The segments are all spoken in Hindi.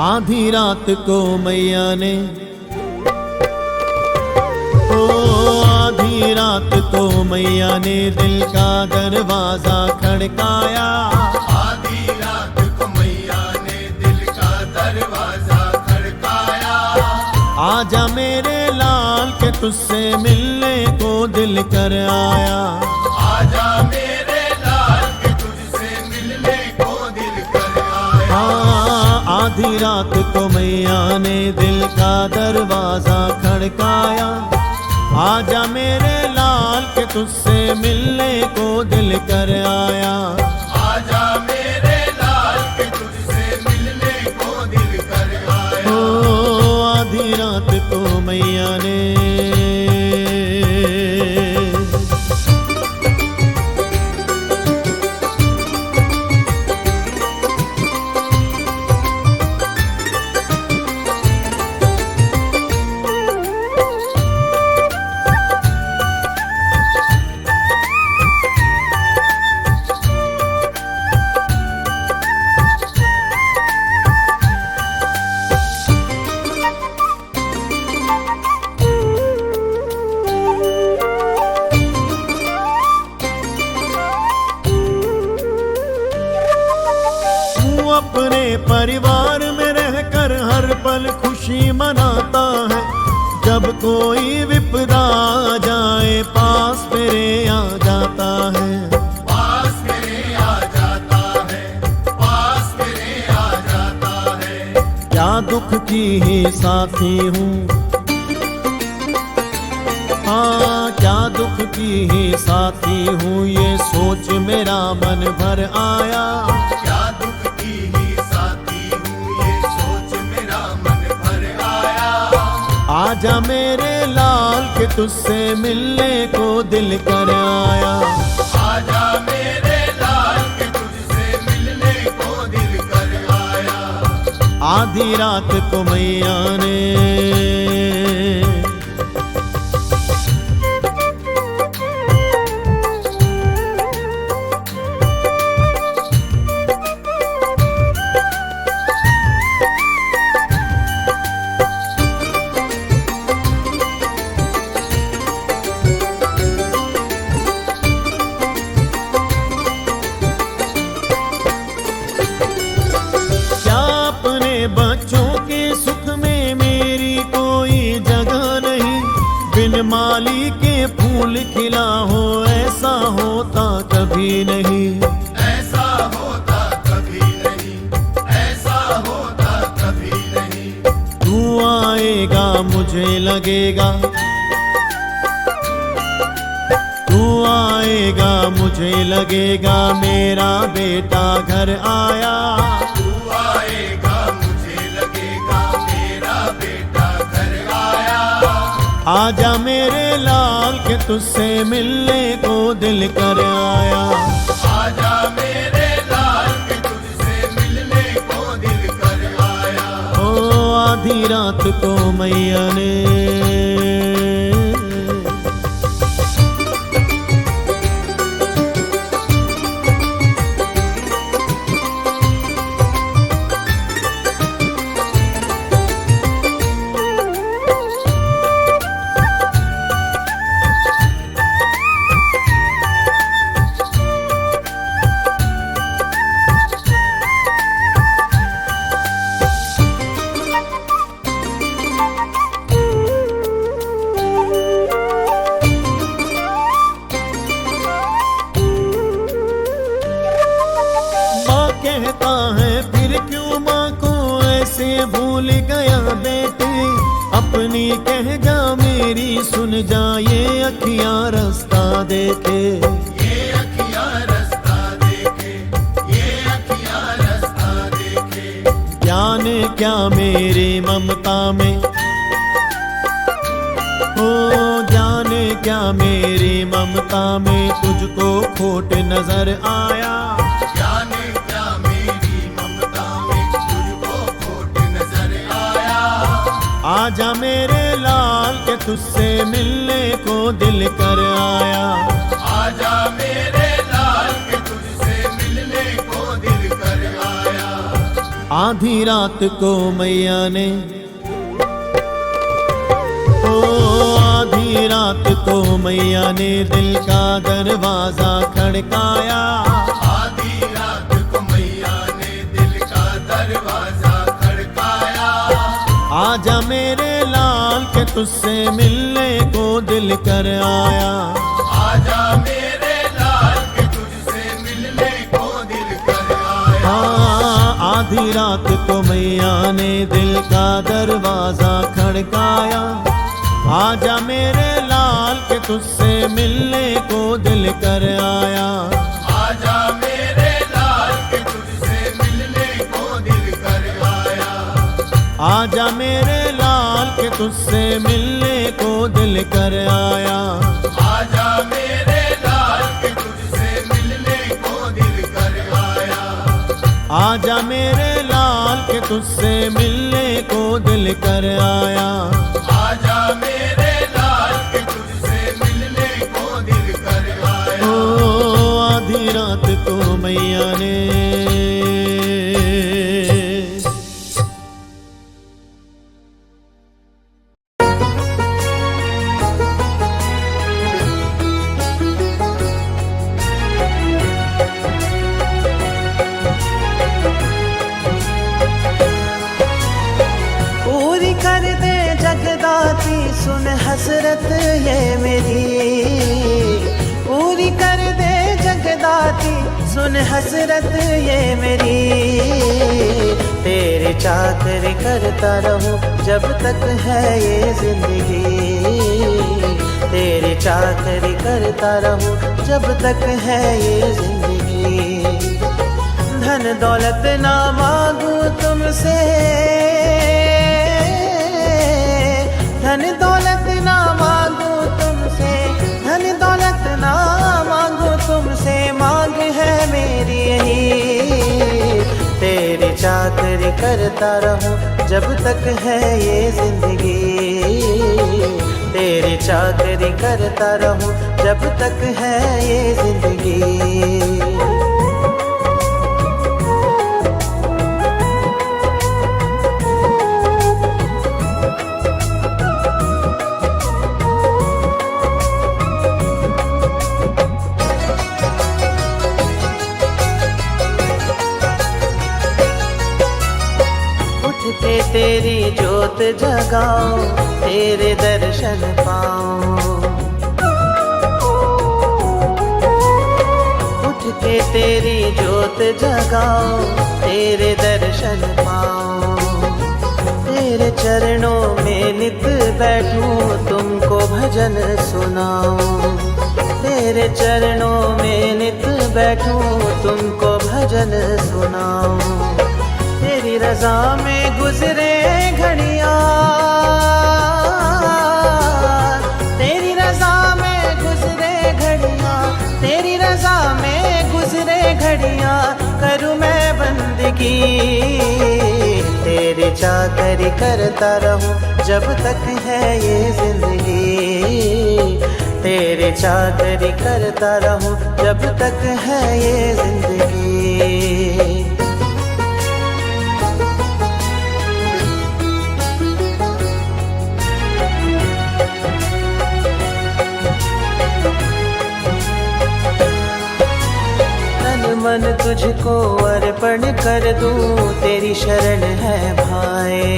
आधी रात को मैया ने आधी रात को मैया ने दिल का दरवाजा खड़काया। आधी रात को मैया ने दिल का दरवाजा खड़काया। आजा मेरे लाल के तुझसे मिलने को दिल कर आया। आजा मेरे लाल के तुझसे मिलने को दिल कर आया। आधी रात को मैया ने दिल का दरवाजा खड़काया। आजा मेरे लाल के तुझसे मिलने को दिल कर आया। आजा मेरे लाल के तुझसे मिलने को दिल कर आया। आधी रात को मैया ने अपने परिवार में रहकर हर पल खुशी मनाता है। जब कोई विपदा आ जाए पास मेरे आ जाता है। पास मेरे आ जाता है। पास मेरे आ जाता है। क्या दुख की ही साथी हूँ। हाँ क्या दुख की ही साथी हूँ। ये सोच मेरा मन भर आया। क्या दुख की ही साथी हूँ। ये सोच मेरा मन भर आया। आजा मेरे लाल के तुझसे मिलने को दिल कर आया। आजा मेरे लाल के तुझसे मिलने को दिल कर आया। आधी रात को मैया ने बच्चों के सुख में मेरी कोई जगह नहीं। बिन माली के फूल खिला हो ऐसा होता कभी नहीं। ऐसा होता कभी नहीं। ऐसा होता कभी नहीं। तू आएगा मुझे लगेगा। तू आएगा मुझे लगेगा मेरा बेटा घर आया। तू आएगा आजा मेरे लाल के तुझसे मिलने को दिल कर आया। आजा मेरे लाल के तुझसे मिलने को दिल कर आया। आधी रात को मैया ने कहता है फिर क्यों माँ को ऐसे भूल गया बेटे। अपनी कह जा मेरी सुन जा ये अखियाँ रास्ता देखे। ये अखियाँ रास्ता देखे। ये अखियाँ रास्ता देखे। जाने क्या मेरी ममता में। ओ जाने क्या मेरी ममता में तुझको खोट नजर आया। आजा मेरे लाल के तुझसे मिलने को दिल कर आया। आजा मेरे लाल के तुझसे मिलने को दिल कर आया। आधी रात को मैया ने, ओ आधी रात को मैया ने दिल का दरवाजा खड़काया। आधी रात को मैया ने दिल का दरवाजा खड़काया। आजा मेरे लाल के तुझसे मिलने को दिल कर आया। आजा मेरे लाल के तुझसे मिलने को दिल कर आया। हाँ, आधी रात को मैया ने दिल का दरवाजा खड़काया। आजा मेरे लाल के तुझसे मिलने को दिल कर आया। आजा मेरे लाल के तुझसे मिलने को दिल कर आया। आजा मेरे लाल के तुझसे मिलने को दिल कर आया। आजा मेरे लाल के तुझसे मिलने को दिल कर आया। आजा मेरे लाल के तुझसे मिलने को दिल कर आया। आजा मेरे लाल के तुझसे मिलने को दिल कर आया। ओ आधी रात को मैया ने, पूरी कर दे जगदाती सुन हसरत ये मेरी, पूरी कर दे जगदाती सुन हसरत ये मेरी। तेरे चाकर करता रहूं जब तक है ये जिंदगी, तेरे चाकर करता रहूं जब तक है ये जिंदगी। धन दौलत ना मांगू तुमसे, धन दौलत ना मांगू तुमसे, धन दौलत ना मांगू तुमसे, मांग है मेरी यही। तेरी चाकरी करता रहूं जब तक है ये जिंदगी, तेरी चाकरी करता रहूं जब तक है ये जिंदगी। के तेरी जोत जगाओ, तेरे दर्शन पाओ। उठ के तेरी जोत जगाओ, तेरे दर्शन पाओ। तेरे चरणों में नित बैठूं, तुमको भजन सुनाऊं। तेरे चरणों में नित बैठूं, तुमको भजन सुनाऊं। तेरी रज़ा में गुजरे घड़ियाँ, तेरी रज़ा में गुजरे घड़ियाँ, तेरी रज़ा में गुजरे घड़ियाँ, करूँ मैं बंदगी। तेरी चाकरी करता रहूं जब तक है ये जिंदगी, तेरी चाकरी करता रहूं जब तक है ये जिंदगी। मन तुझको अर्पण कर दूं, तेरी शरण है भाई।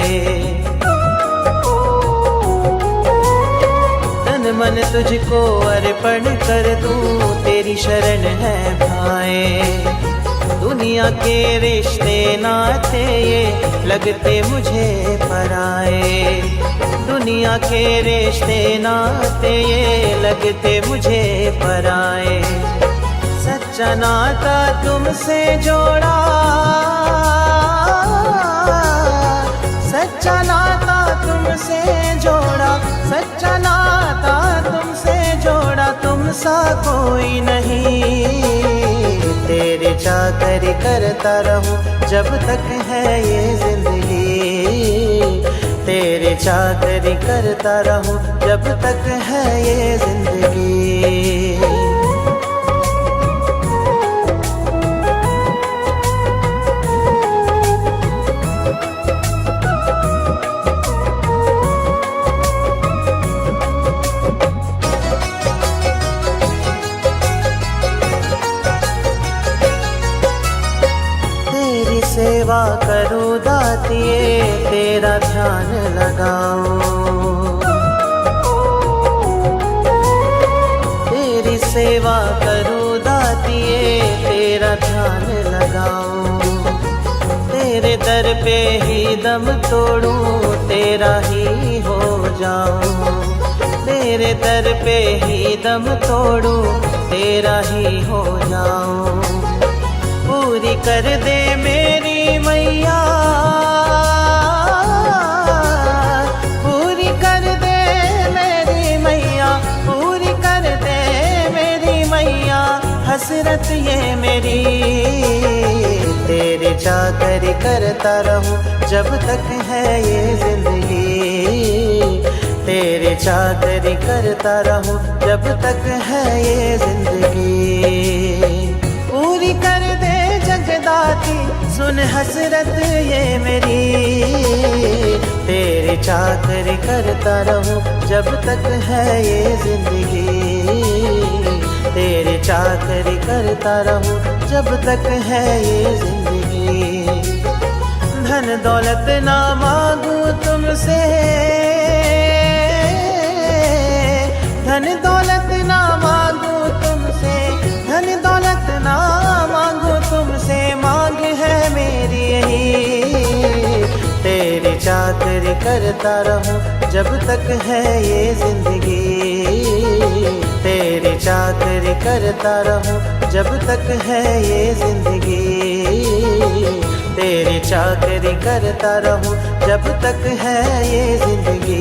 तन मन तुझको अर्पण कर दूं, तेरी शरण है भाई। दुनिया के रिश्ते नाते ये लगते मुझे पराए, दुनिया के रिश्ते नाते ये लगते मुझे पराए। सच्चा नाता तुमसे जोड़ा, सच्चा नाता तुमसे जोड़ा, सच्चा नाता तुमसे जोड़ा, तुम सा कोई नहीं। तेरे चाकरी करता रहूं जब तक है ये जिंदगी, तेरे चाकरी करता रहूं जब तक है ये जिंदगी। सेवा करूं दातिए तेरा ध्यान लगाऊं, तेरी सेवा करूं दातिए तेरा ध्यान लगाऊं, तेरे दर पे ही दम तोड़ूं तेरा ही हो जाऊं, तेरे दर पे ही दम तोड़ूं तेरा ही हो जाऊं। पूरी कर दे मेरी मैया, पूरी कर दे मेरी मैया, पूरी कर दे मेरी मैया हसरत ये मेरी। तेरे चाकरी करता रहूं जब तक है ये जिंदगी, तेरे चाकरी करता रहूं जब तक है ये जिंदगी। पूरी कर दे जगदाती सुन हसरत ये मेरी, तेरे चाकरी करता रहूं जब तक है ये जिंदगी, तेरे चाकरी करता रहूं जब तक है ये जिंदगी। धन दौलत ना मांगू तुमसे, धन दौलत ना मांगू तुमसे, धन दौलत ना मांगू तुमसे, मांग है मेरी यही। तेरी चाकरी करता रहूं जब तक है ये जिंदगी, तेरी चाकरी करता रहूं जब तक है ये जिंदगी, तेरी चाकरी करता रहूं जब तक है ये जिंदगी।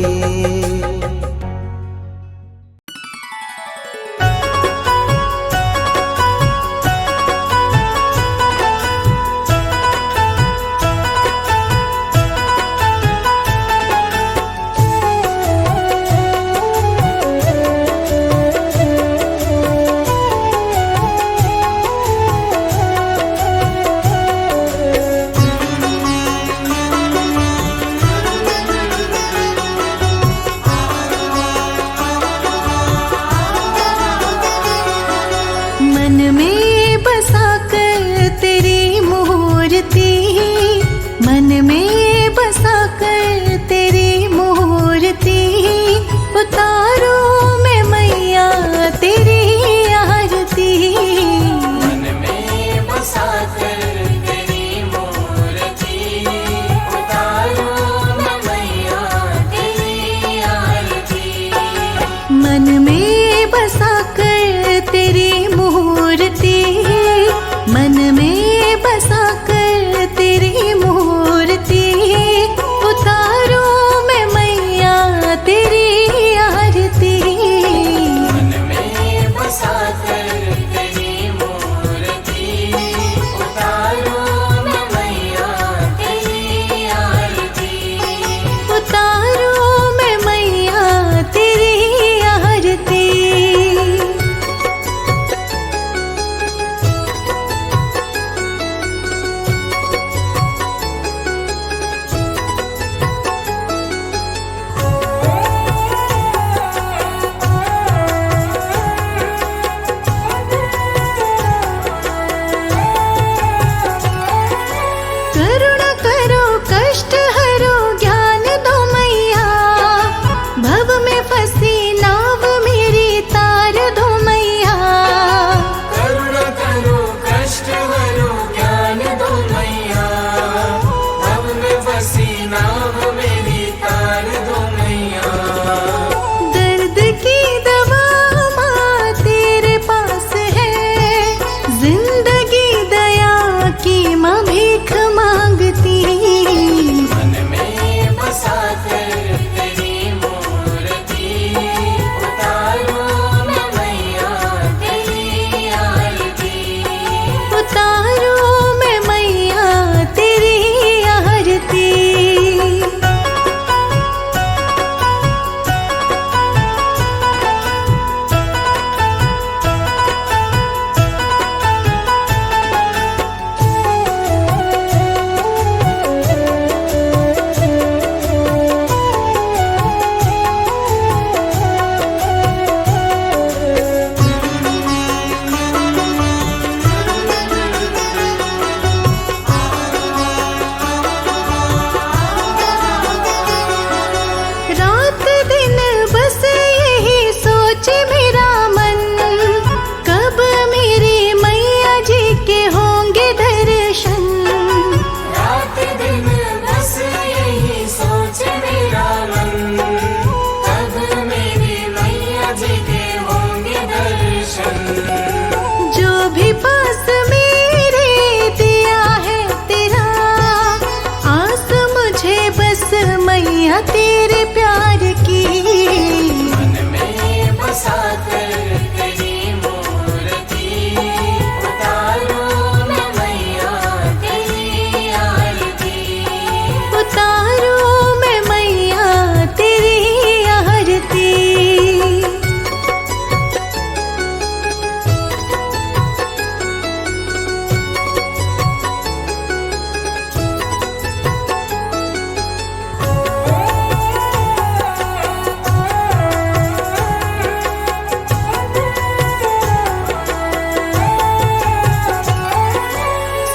तेरे प्यार की। मन में बसा कर तेरी मूर्ति उतारूं मैं मैया तेरी आरती। उतारूं मैं मैया तेरी आरती।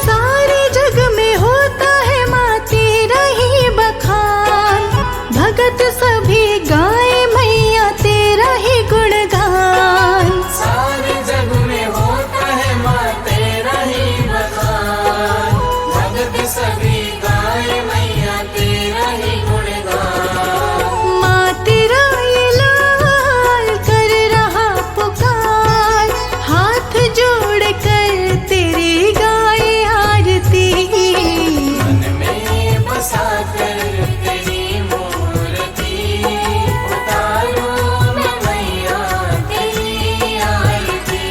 सारे जग में होता है माँ तेरा ही बखान। भगत सभी गाए मैया तेरा ही गुणगान। सारे जग में होता है माँ तेरा ही बखान। भगत सभी गाए मैया तेरा ही गुणगान। माँ तेरा ये लाल कर रहा पुकार। हाथ जोड़ कर तेरी गाए आरती। मन में बसा कर तेरी मूर्ति उतारूं मैं मैया तेरी आरती।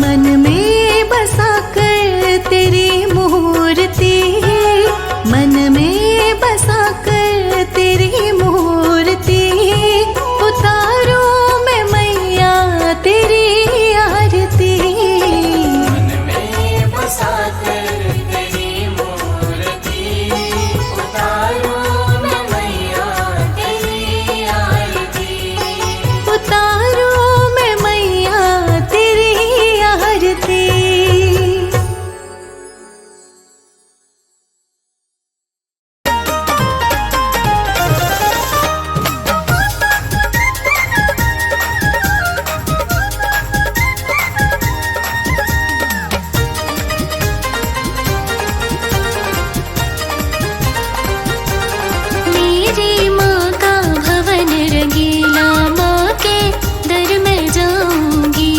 मन में बसा कर तेरी मूर्ति। मन में बसा कर तेरी मूर्ति उतारूं मैं मैया तेरी आरती। मन में बसा कर तेरी मूर्ति उतारूं मैं मैया तेरी आरती। उतारूं मैं मैया तेरी आरती। मेरी माँ का भवन रंगीला, माँ के दर में जाऊंगी।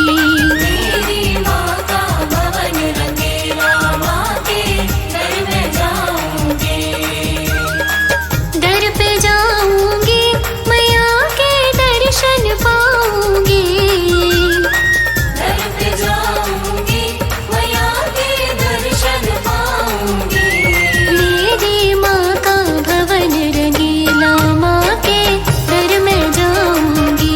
मेरी माँ का भवन रंगीला, माँ के दर में जाऊंगी। दर पे जाऊंगी मैया के दर्शन पाऊंगी। दर पे जाऊंगी मैया के दर्शन पाऊंगी। मेरी माँ का भवन रंगीला, माँ के दर में जाऊंगी।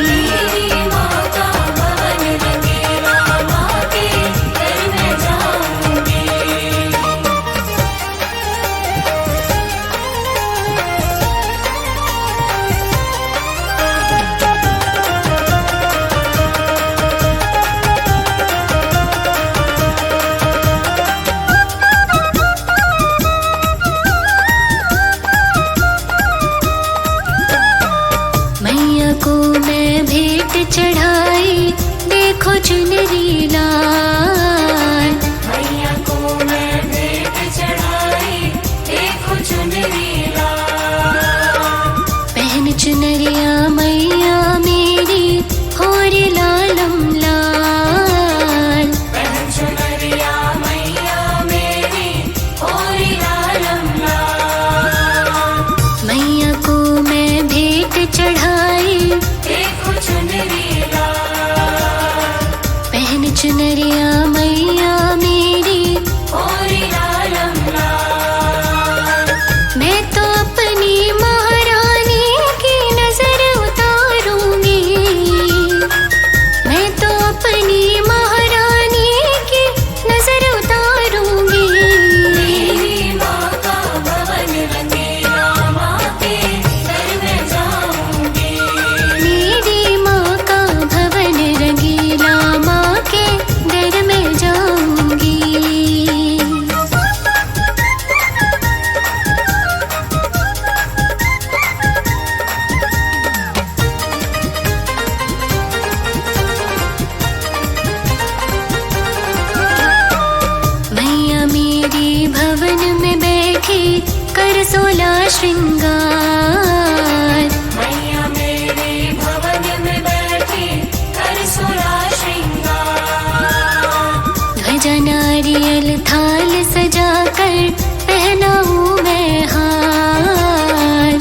मेरी माँ का भवन रंगीला, माँ के दर में जाऊंगी। मैया को मैं भेंट चढ़ाई, देखो चुनरी लाल। मैया को मैं भेंट चढ़ाई, देखो चुनरी लाल। पहन चुनरिया मैया मेरी होरी लालम लाल। पहन चुनरिया मैया मेरी होरी लालम लाल। मैया को मैं भेंट चढ़ाई, देखो चुनरी लाल। पहन चुनरिया मैया मेरी होरी लालम लाल। मैं तो अपनी महारानी की नजर उतारूंगी। मैं तो अपनी महारानी की नजर उतारूंगी। मेरी माँ का भवन रंगीला, माँ के दर में जाऊंगी। मेरी माँ का भवन रंगीला, माँ के दर में जाऊंगी। मैया मेरी भवन में बैठी कर 16 श्रृंगार। मैया मेरे भवन में बैठी कर 16 श्रृंगार। ध्वजा नारियल थाल सजाकर पहनाऊं मैं हार।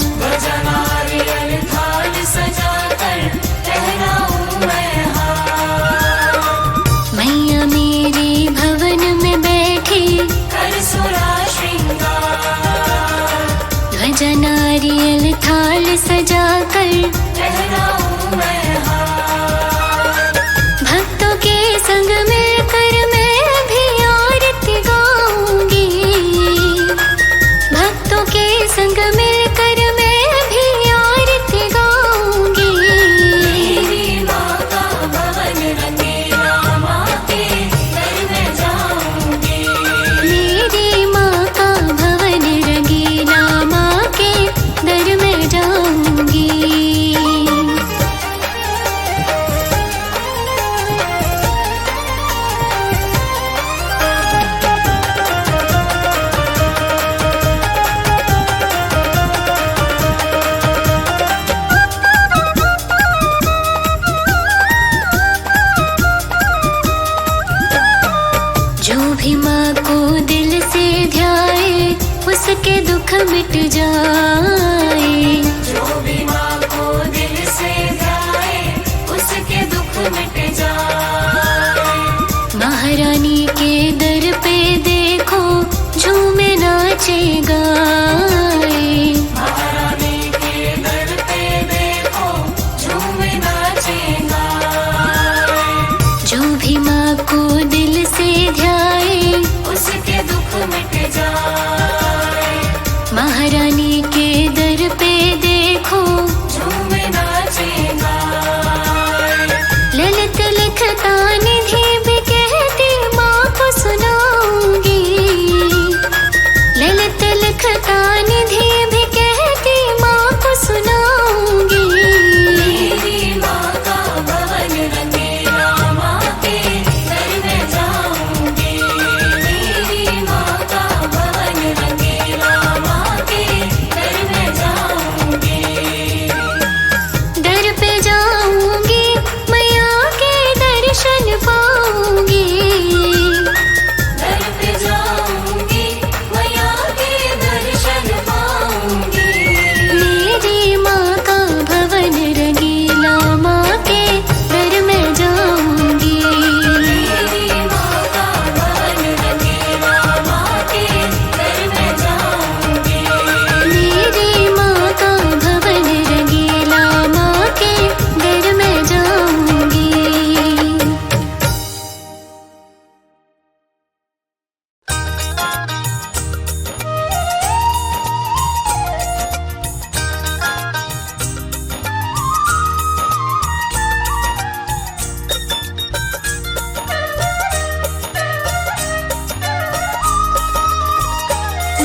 जो भी माँ को दिल से ध्याए उसके दुख मिट जाए। जो भी माँ को दिल से ध्याए उसके दुख मिट जाए। महारानी के दर पे देखो झूमे नाचे गाए। महारानी के दर पे देखो झूमे नाचे गाए। जो भी माँ को दिल से ध्याए उसके दुख मिट जाए। महारानी के दर पे देखो झूमे नाचे गाए। ललित लिखता निधि भी कहती माँ को सुनाऊंगी। ललित लिखता निधि भी कहती माँ को सुनाऊंगी। मेरी माँ का भवन रंगीला माँ के घर में जाऊंगी। मेरी माँ का भवन रंगीला माँ के घर में जाऊंगी। दर पे जाऊंगी मैया के दर्शन पाऊंगी। दर पे जाऊंगी मैया के दर्शन पाऊंगी। मेरी माँ का भवन रंगीला माँ के दर में जाऊंगी। मेरी माँ का भवन रंगीला माँ के घर में जाऊंगी। मेरी माँ का भवन रंगीला माँ के दर में जाऊंगी।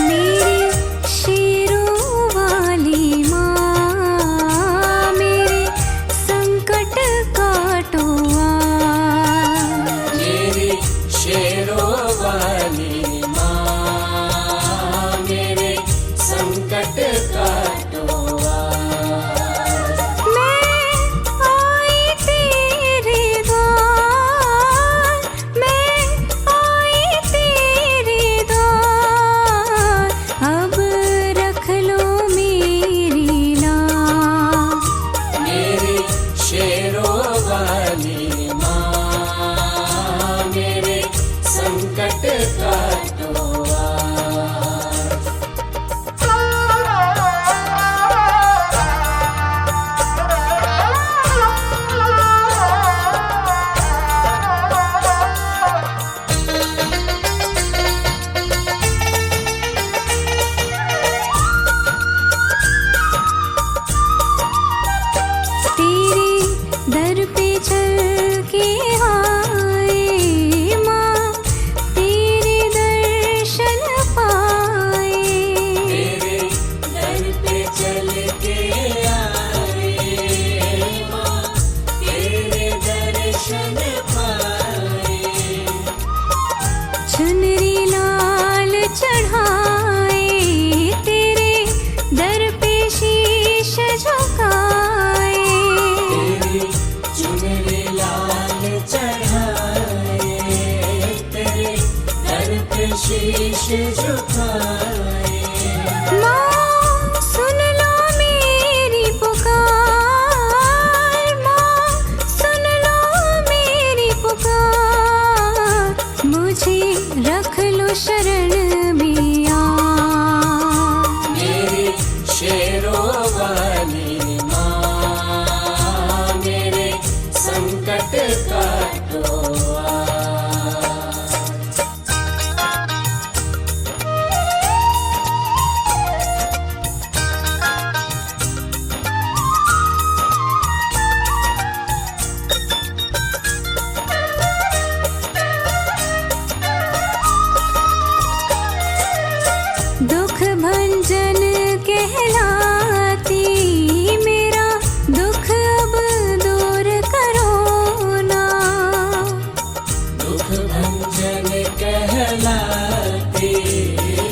मेरे शेरों वाली माँ मेरे संकट काटो मेरी शेरों वाली माँ मेरे संकट काटो। मैं आई तेरे द्वार। मैं आई तेरे द्वार। अब रख लो मेरी लाज। मेरी शेरों वाली माँ मेरे संकट काटो। तेरे दर पे चल के आए माँ तेरे दर्शन पाए। तेरे दर पे चल के आए माँ तेरे दर्शन पाए। चुनरी लाल चढ़ाए तेरे दर पे शीश झुकाए। तेरी चुनरी लाल चढ़ाए तेरे दर पे शीश झुकाए। माँ सुन लो मेरी पुकार। माँ सुन लो मेरी पुकार। मुझे रख लो शरण में आ। मेरी शेरों वाली माँ मेरे संकट काटो। दुख भंजन कहलाती मेरा दुख अब दूर करो ना। दुख भंजन कहलाती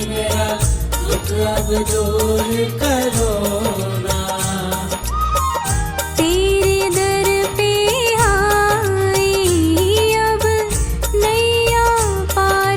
मेरा दुख अब दूर करो ना। तेरे दर पे आई अब नैया पार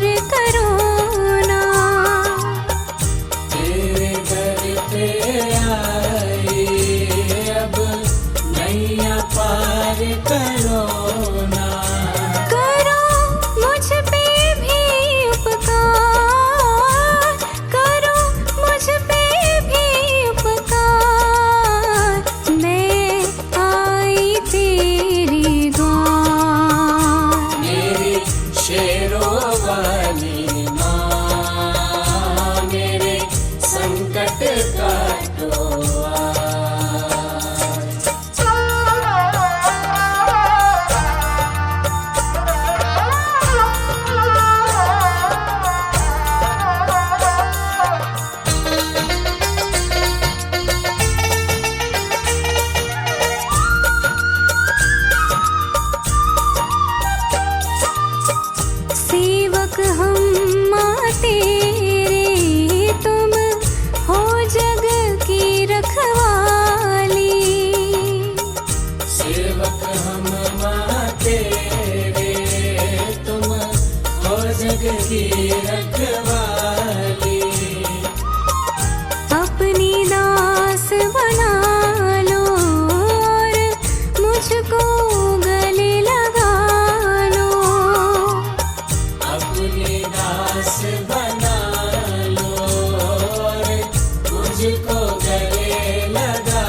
वाली माँ मेरे संकट काटो सेवक हम माँ तेरे, तुम हो जग की रखवाली। सेवक हम माँ तेरे, तुम हो जग की रखवाली। अपनी दास बना लो और मुझको गले लगा लो। अपनी दास बना लो और मुझको गले लगा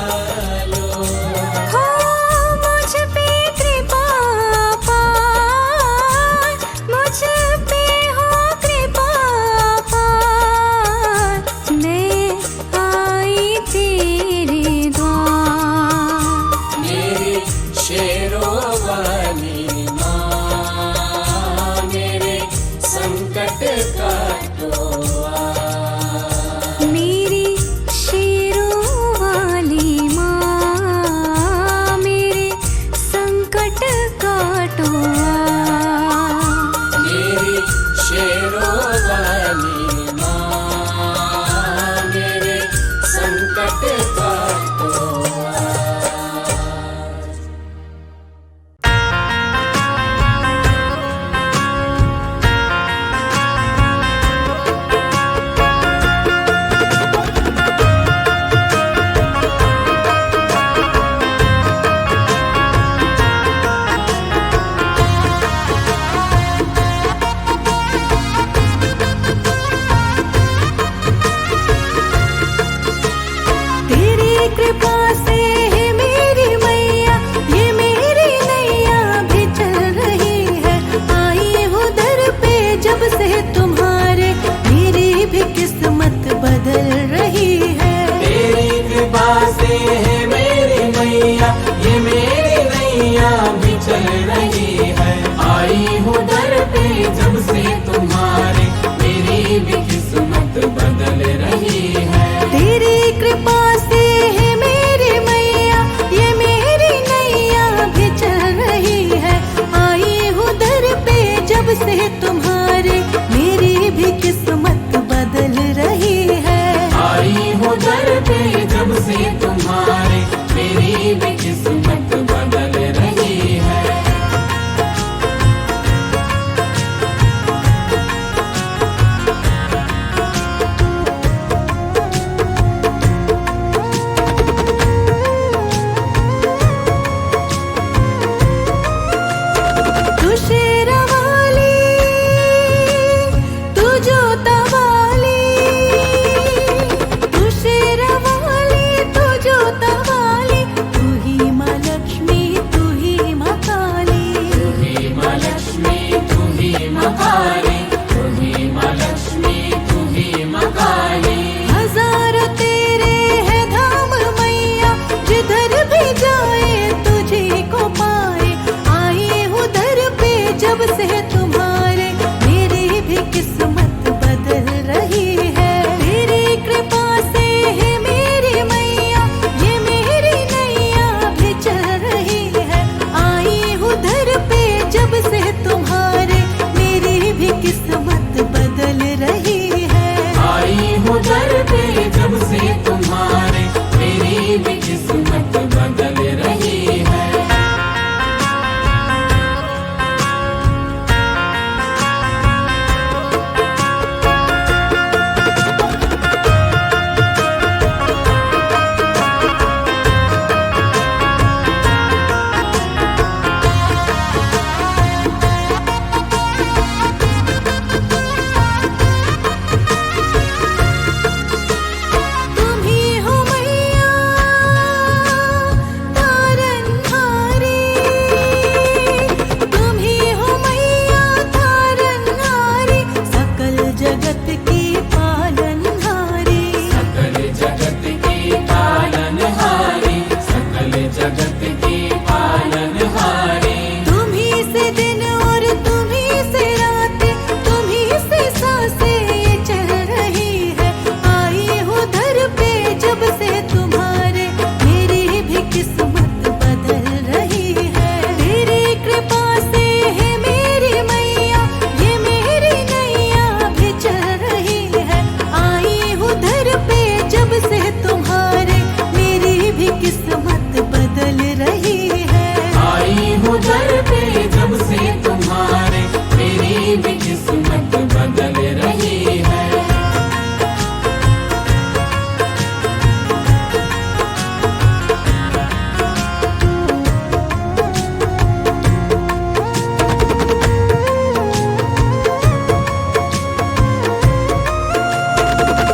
लो। हो मुझ पे कृपा पार, मुझ पे हो कृपा पार। मैं आई तेरे द्वार। मेरी शेरों वाली माँ मेरे संकट काटो मेरी शेरों वाली माँ मेरे संकट काटो। मेरी शेरों वाली माँ मेरे संकट काटो। तेरी कृपा से है मेरी मैया, ये मेरी नैया भी चल रही है। आई हूँ दर पे जब से तुम्हारे, मेरी भी किस्मत बदल रही है। तेरी कृपा से है मेरी मैया, ये मेरी नैया भी चल रही है। आई हूँ दर पे जब से तुम्हारे, मेरी भी किस्मत बदल रही है। तेरी कृपा से है मेरी मैया, ये मेरी नैया भी चल रही है। आई हूँ दर पे जब से तुम्हारे, मेरी भी किस्मत बदल रही है। आई हूँ दर पे जब से तुम्हारे, मेरी भी किस्मत बदल रही है। तू शेरा वाली, भी किस्मत बदल रही है।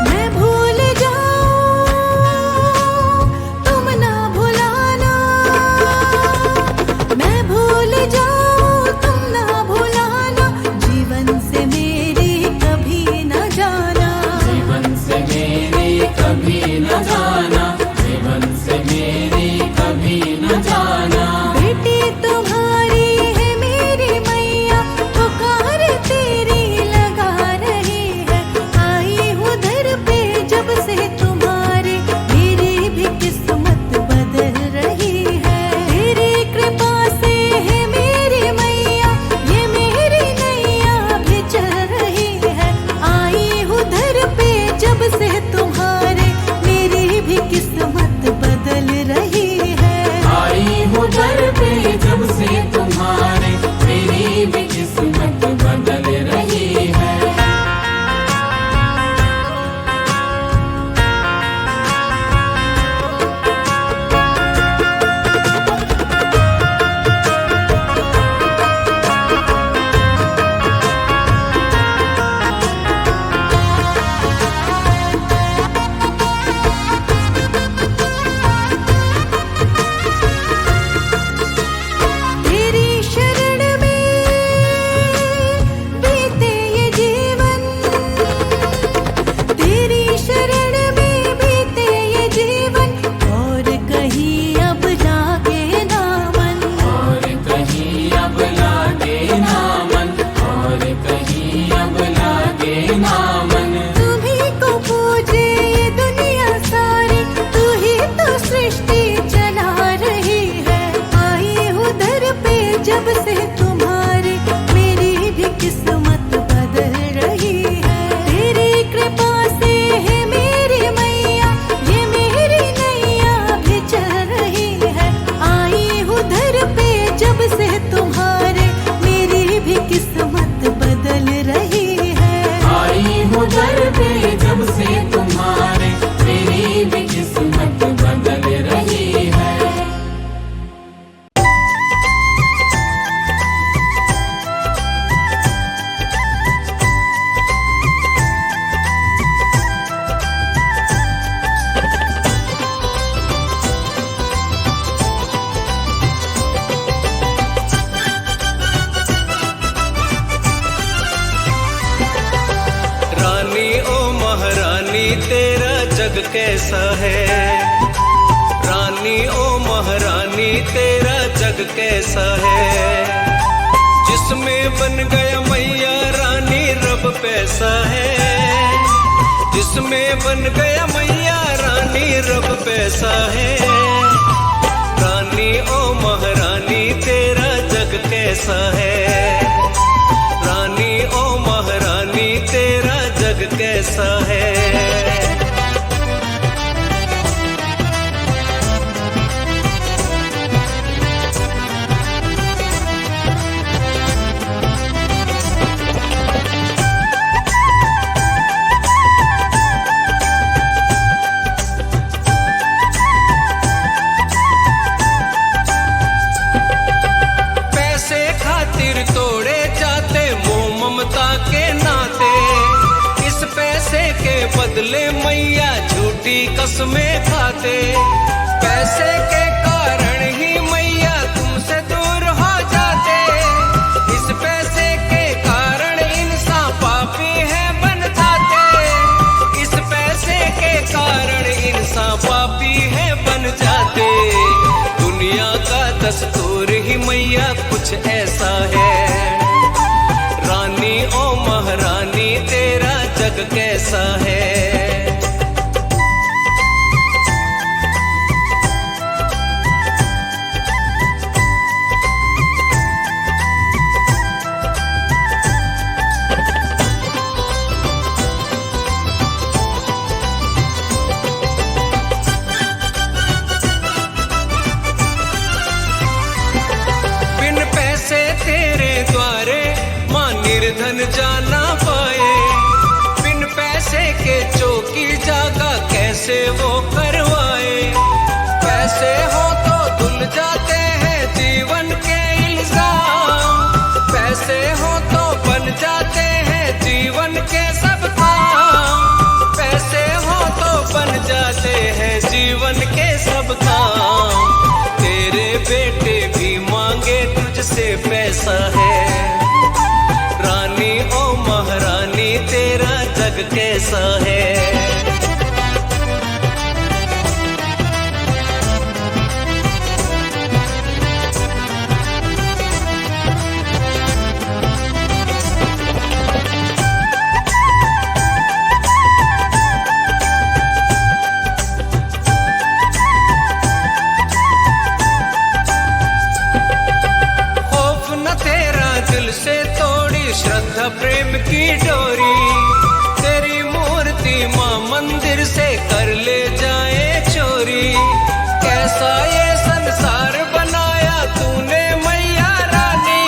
मैं भूल जाऊं तुम ना भुलाना, मैं भूल जाऊं तुम ना भुलाना, जीवन से मेरी कभी न जाना, जीवन से मेरी कभी न जाना, जीवन से मेरी कभी न जाना। बेटी तुम्हारी है मेरी मैया, पुकार तेरी लगा रही है, आई हूँ दर पे जब से तुम्हारे, मेरी भी किस्मत बदल रही है। तेरी कृपा से है मेरी मैया, ये मेरी नैया भी चल रही है, आई हूँ दर पे जब से तुम्हारे, मेरी भी किस्मत बदल रही है। आई हूँ दर पे जब से तुम्हारे, मेरी भी किस्मत बदल रही है। तेरी शरण में बीते ये जीवन, तेरी शरण में बीते ये जीवन, और कहीं अब लागे ना मन, और कहीं अब लागे ना मन, और कहीं अब लागे ना मन। तुम्ही को पूजे ये दुनिया सारी, तू ही तो सृष्टि चला रही है, आई हूँ दर पे जब से तुम्हारे, मेरी भी किस्मत बदल रही है। तेरी कृपा से है मेरी मैया, ये मेरी नैया भी चल रही है, आई हूँ दर पे जब से तुम्हारे, मेरी भी किस्मत बदल रही है। आई हूँ दर पे जब से तुम्हारे, मेरी भी किस्मत बदल रही है। रानी ओ महारानी तेरा जग कैसा है, रानी ओ महारानी तेरा जग कैसा है, जिसमें बन गया मैया रानी रब पैसा है, जिसमें बन गया मैया रानी रब पैसा है। रानी ओ महारानी तेरा जग कैसा है, रानी ओ महारानी तेरा जग कैसा है। पैसे खातिर तोड़े जाते मोह ममता के नाते, इस पैसे के बदले मैया झूठी कसमें खाते, पैसे के कारण ही मैया तुमसे दूर हो जाते, इस पैसे के कारण इंसान पापी है बन जाते, इस पैसे के कारण इंसान पापी है बन जाते। दुनिया का दस्तूर ही मैया कुछ ऐसा है, रानी ओ महारानी तेरा जग कैसा है। धन जाना पाए। बिन पैसे के चौकी जागा कैसे वो करवाए। पैसे हो तो धुल जाते हैं जीवन के इल्जाम। पैसे हो तो बन जाते हैं जीवन के सब काम। पैसे हो तो बन जाते हैं जीवन के सब काम। तेरे बेटे भी मांगे तुझसे पैसा है। रानी ओ महारानी तेरा जग कैसा है। श्रद्धा प्रेम की डोरी तेरी मूर्ति माँ मंदिर से कर ले जाए चोरी। कैसा ये संसार बनाया तूने मैया रानी।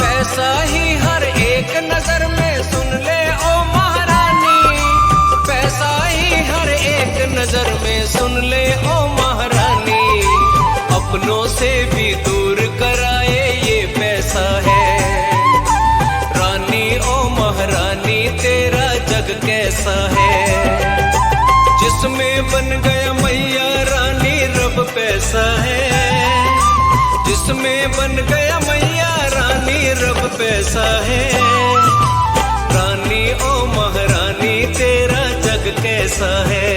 पैसा ही हर एक नजर में सुन ले ओ महारानी। पैसा ही हर एक नजर में सुन ले ओ महारानी। अपनों से भी दूर कराए ये पैसा है। महारानी तेरा जग कैसा है। जिसमें बन गया मैया रानी रब पैसा है। जिसमें बन गया मैया रानी रब पैसा है। रानी ओ महारानी तेरा जग कैसा है।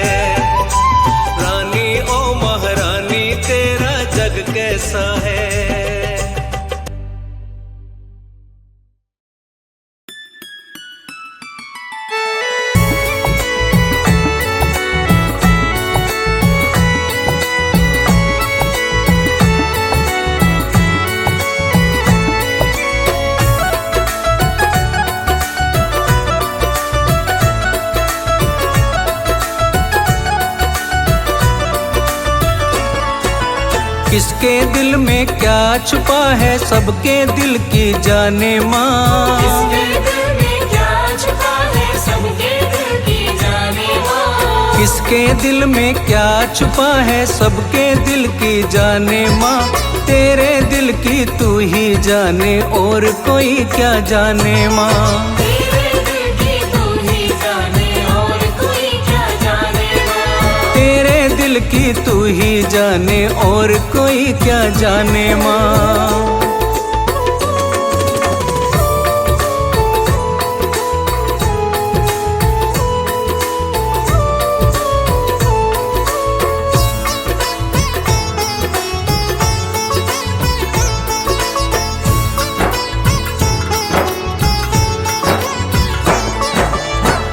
रानी ओ महारानी तेरा जग कैसा है। किसके दिल में क्या छुपा है सबके दिल की जाने माँ। किसके दिल में क्या छुपा है सबके दिल की जाने माँ। किसके दिल में क्या छुपा है सबके दिल की जाने माँ। तेरे दिल की तू ही जाने और कोई क्या जाने माँ। तेरे दिल की तू ही जाने और कोई क्या जाने माँ। तेरे दिल की तू ही जाने और कोई क्या जाने माँ।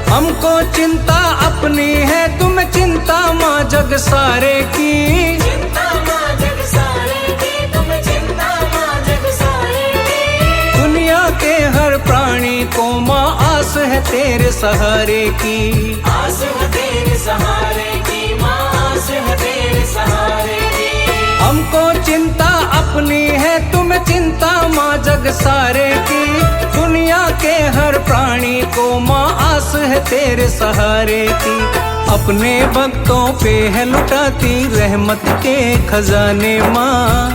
हमको चिंता अपनी है तुम्हें चिंता माँ जग सारे की। चिंता माँ जग सारे की तुम चिंता माँ जग सारे की। दुनिया के हर प्राणी को माँ आस है तेरे सहारे की। आस है तेरे सहारे की माँ आस है तेरे सहारे की। हमको चिंता अपनी है तुम्हें चिंता माँ जग सारे की। दुनिया के हर प्राणी को माँ आस है तेरे सहारे की। अपने भक्तों पे है लुटाती रहमत के खजाने माँ।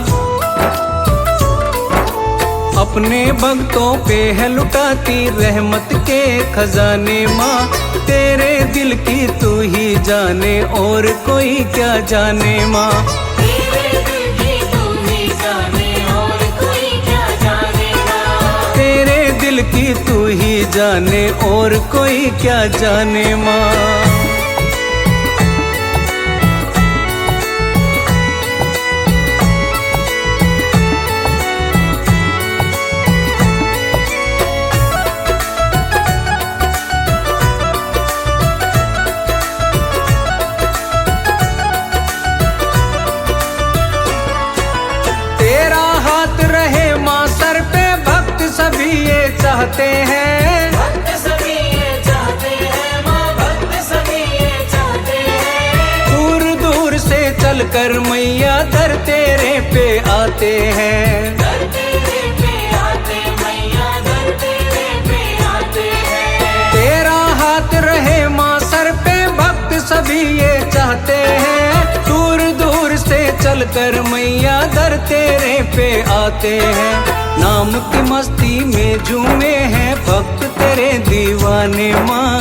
अपने भक्तों पे है लुटाती रहमत के खजाने माँ। तेरे दिल की तू ही जाने और कोई क्या जाने माँ। तेरे दिल की तू ही जाने और कोई क्या जाने माँ। तेरे दिल की तू ही जाने और कोई क्या जाने माँ। चाहते हैं भक्त सभी ये चाहते हैं माँ भक्त सभी ये चाहते हैं। दूर दूर से चलकर मैया दर तेरे पे आते हैं। दर तेरे पे आते मैया दर तेरे पे चलकर मैया दर तेरे पे आते हैं। नाम की मस्ती में झूमे हैं भक्त तेरे दीवाने माँ।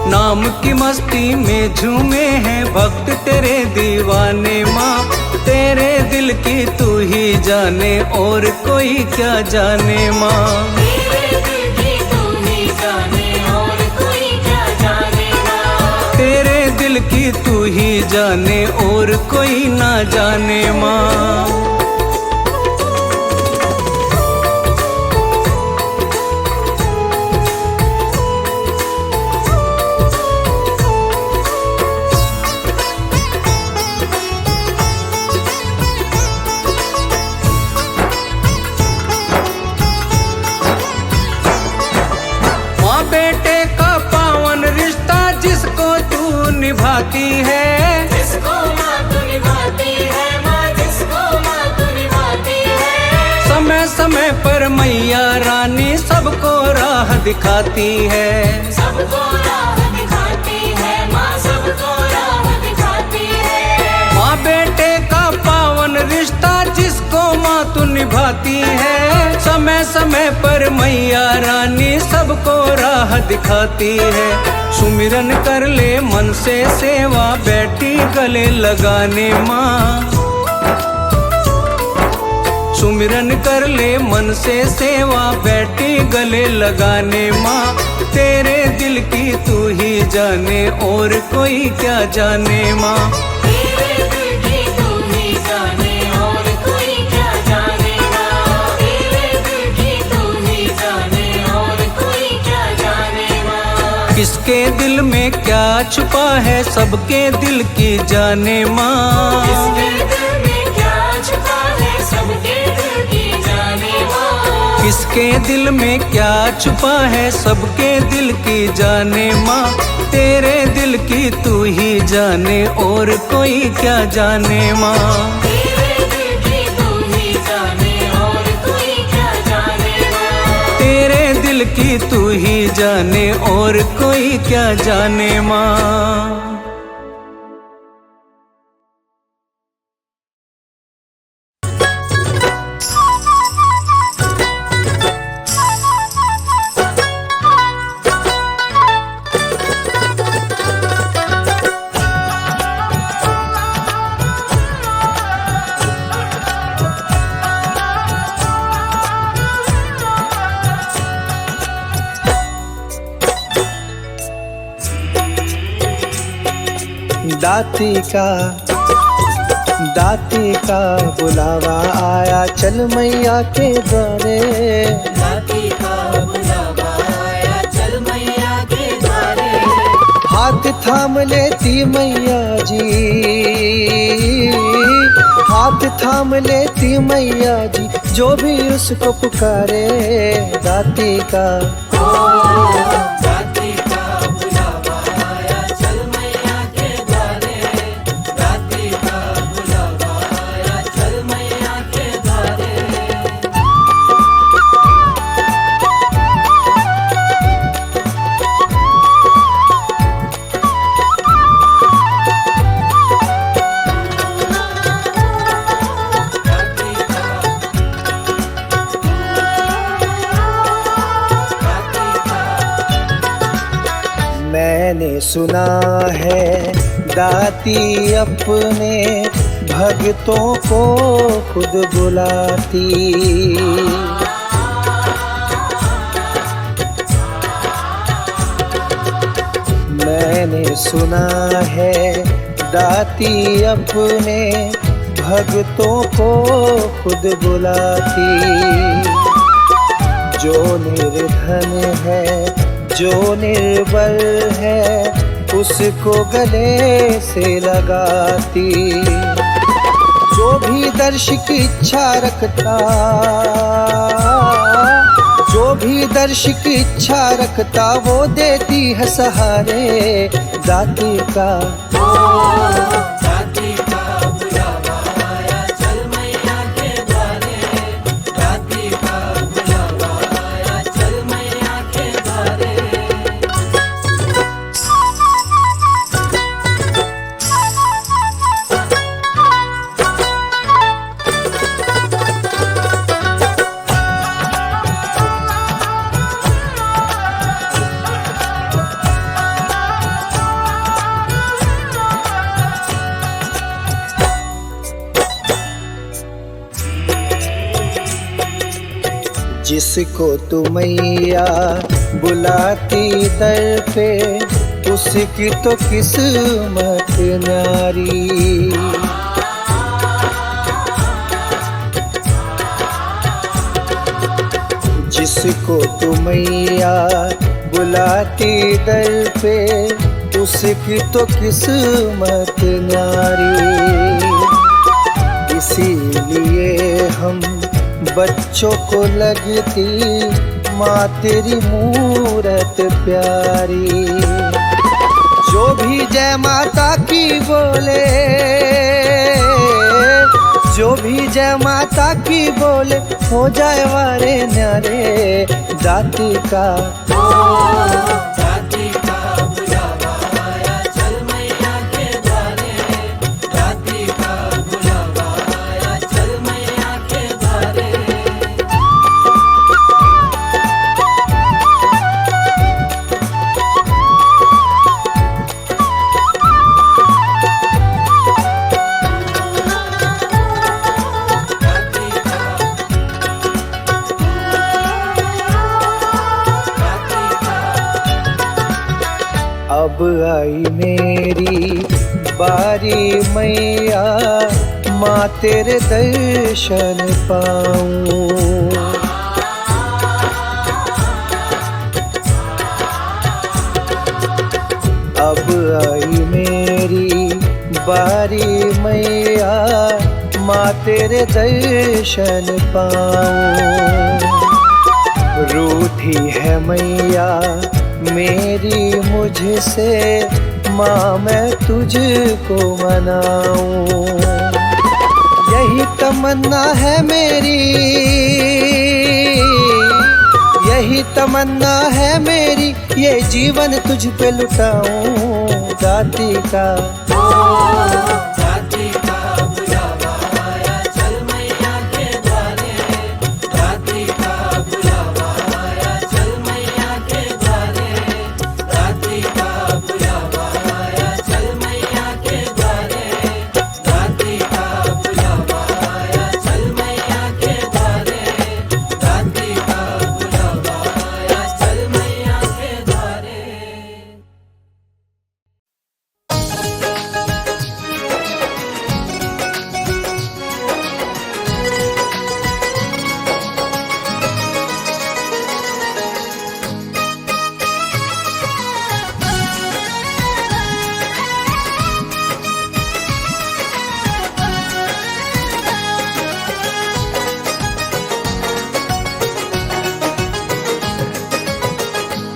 नाम की मस्ती में झूमे हैं भक्त तेरे दीवाने माँ। तेरे दिल की तू ही जाने और कोई क्या जाने माँ। तेरे दिल की तू ही जाने और कोई क्या जाने माँ। तेरे दिल की तू ही जाने और कोई ना जाने माँ। बेटे का पावन रिश्ता जिसको तू निभाती है। जिसको माँ तू निभाती है माँ, जिसको माँ तू निभाती है। समय समय पर मैया रानी सबको राह दिखाती है। सबको राह दिखाती है माँ, सबको राह दिखाती है। माँ बेटे का पावन रिश्ता जिसको माँ तू निभाती है। समय समय पर मैया रानी सबको राह दिखाती है। सुमिरन कर ले मन से सेवा बैठी गले लगाने माँ। सुमिरन कर ले मन से सेवा बैठी गले लगाने माँ। तेरे दिल की तू ही जाने और कोई क्या जाने माँ। तेरे दिल की तू ही जाने और कोई क्या जाने माँ। तेरे दिल की तू ही जाने और कोई क्या जाने माँ। किसके दिल में क्या छुपा है सबके दिल की जाने माँ। किसके दिल में क्या छुपा है सबके दिल की जाने माँ। किसके दिल में क्या छुपा है सबके दिल की जाने माँ। तेरे दिल की तू ही जाने और कोई क्या जाने माँ। तेरे दिल की तू ही जाने और कोई क्या जाने माँ। तेरे दिल की तू ही जाने और कोई क्या जाने माँ। दाती का बुलावा आया चल मैया के द्वारे। दाती का बुलावा आया चल मैया के द्वारे। हाथ थाम लेती मैया जी, हाथ थाम लेती मैया जी, जो भी उसको पुकारे। दाती का दाती का बुलावा आया चल मैया के द्वारे। दाती का बुलावा आया चल मैया के द्वारे। मैंने सुना है दाती अपने भक्तों को खुद बुलाती। मैंने सुना है दाती अपने भक्तों को खुद बुलाती। जो निर्धन है, जो निर्बल है, उसको गले से लगाती। जो भी दर्श की इच्छा रखता, जो भी दर्श की इच्छा रखता, वो देती है सहारे। दाती का दाती का बुलावा आया चल मैया के द्वारे। दाती का बुलावा आया चल मैया के द्वारे। जिसको तू मैया बुलाती दर पे, उसकी तो किस्मत न्यारी। जिसको तू मैया बुलाती दर पे, उसकी तो किस्मत न्यारी। इसीलिए हम बच्चों को लगती माँ तेरी मूरत प्यारी। जो भी जय माता की बोले, जो भी जय माता की बोले, हो जाए वारे न्यारे। जाति का जाति का बुलावा आया, चल मैया के द्वारे। जाति का बुलावा आया, चल मैया के द्वारे। अब आई मेरी बारी मैया, माँ तेरे दर्शन पाऊं। अब आई मेरी बारी मैया, माँ तेरे दर्शन पाऊं। रूठी है मैया मेरी मुझसे, माँ मैं तुझको मनाऊं। यही तमन्ना है मेरी, यही तमन्ना है मेरी, ये जीवन तुझ पे लुटाऊं। जाति का जाति का बुलावा आया, चल मैया के द्वारे। जाति का बुलावा आया, चल मैया के द्वारे। जाति का बुलावा आया, चल मैया के द्वारे। जाति का बुलावा आया, चल मैया के द्वारे। जाति का बुलावा आया, चल मैया के द्वारे।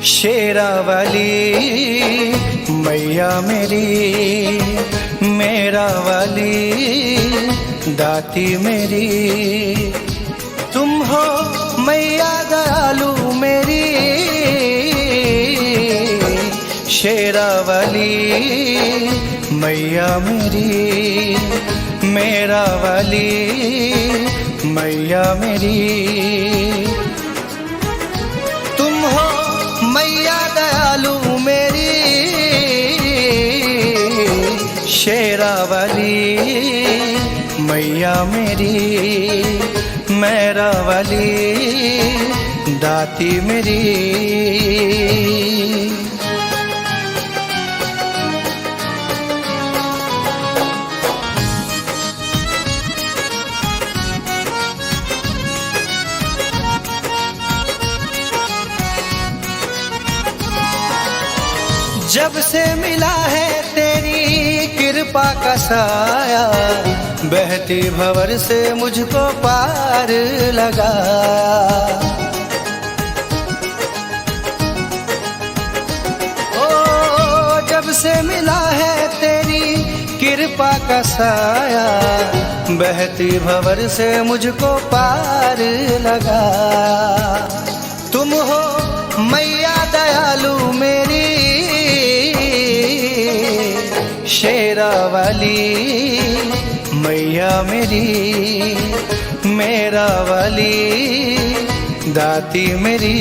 शेरावाली मैया मेरी, मेरा वाली दाती मेरी। तुम हो मैया दयालु मेरी, शेरावाली मैया मेरी, मेरा वाली मैया मेरी। तुम हो मैया दयालु मेरी, शेरावाली मैया मेरी, मेरा वाली दाती मेरी। जब से मिला है तेरी कृपा का साया, बहती भंवर से मुझको पार लगाया। ओ जब से मिला है तेरी कृपा का साया, बहती भंवर से मुझको पार लगाया। तुम हो मैया दयालु मेरी, शेरावाली मैया मेरी, मेरा वाली दाती मेरी।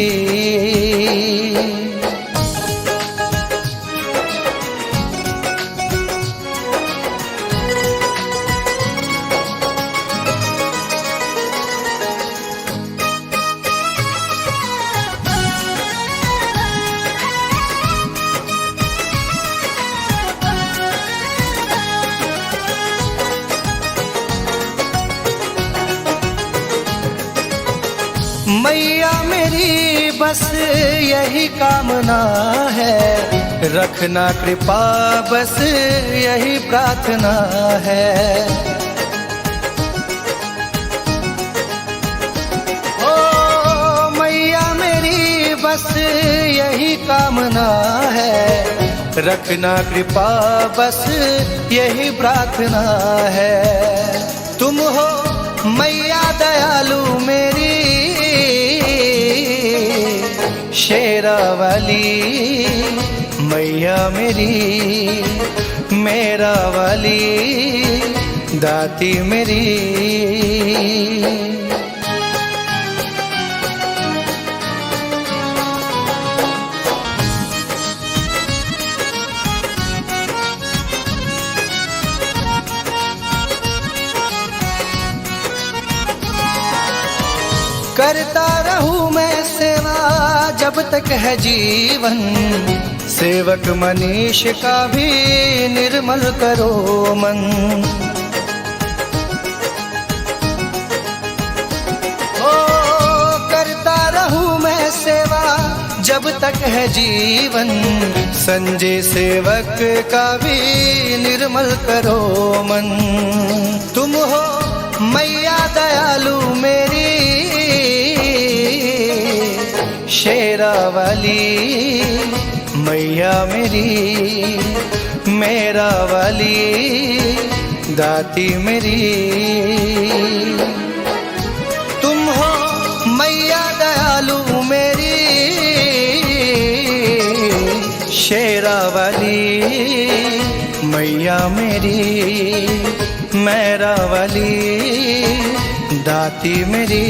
मैया मेरी बस यही कामना है, रखना कृपा बस यही प्रार्थना है। ओ मैया मेरी बस यही कामना है, रखना कृपा बस यही प्रार्थना है। तुम हो मैया दयालु मेरी, शेरावाली मैया मेरी, मेरा वाली दाती मेरी। करता रहूं मैं सेवा जब तक है जीवन, सेवक मनीष का भी निर्मल करो मन। ओ करता रहूं मैं सेवा जब तक है जीवन, संजय सेवक का भी निर्मल करो मन। तुम हो मैया दयालु मेरी, शेरावाली मैया मेरी, मेरा वाली दाती मेरी। तुम हो मैया दयालु मेरी, शेरावाली मैया मेरी, मेरा वाली दाती मेरी।